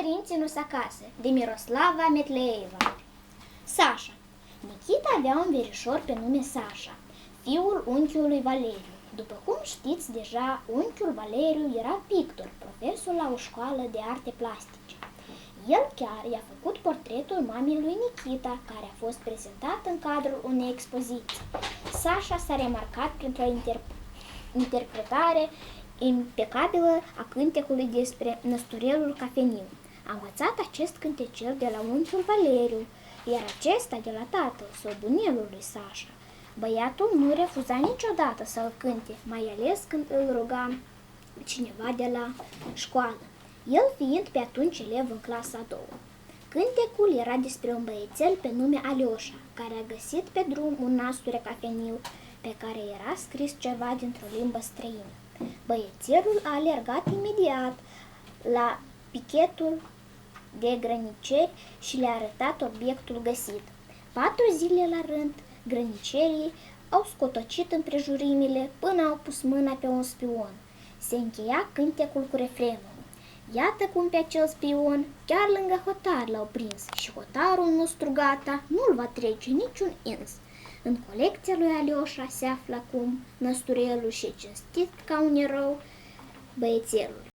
părinții nu-s acasă, de Miroslava Metleeva. Sașa. Nikita avea un verișor pe nume Sașa, fiul unchiului Valeriu. După cum știți deja, unchiul Valeriu era pictor, profesor la o școală de arte plastice. El chiar i-a făcut portretul mamei lui Nikita, care a fost prezentat în cadrul unei expoziții. Sașa s-a remarcat printr-o interpretare impecabilă a cântecului despre năsturelul cafeniu. A învățat acest cântecel de la unchiul Valeriu, iar acesta de la tatăl sau bunelul lui Sașa. Băiatul nu refuza niciodată să-l cânte, mai ales când îl ruga cineva de la școală, el fiind pe atunci elev în clasa a doua. Cântecul era despre un băiețel pe nume Alioșa, care a găsit pe drum un nasture cafeniu pe care era scris ceva dintr-o limbă străină. Băiețelul a alergat imediat la pichetul de grăniceri și le-a arătat obiectul găsit. 4 zile la rând, grănicerii au scotocit împrejurimile până au pus mâna pe un spion. Se încheia cântecul cu refrenul: iată cum pe acel spion, chiar lângă hotar l-au prins și hotarul nostru gata nu-l va trece niciun ins. În colecția lui Alioșa se află acum năsturelul și cinstit ca un erou băiețelul.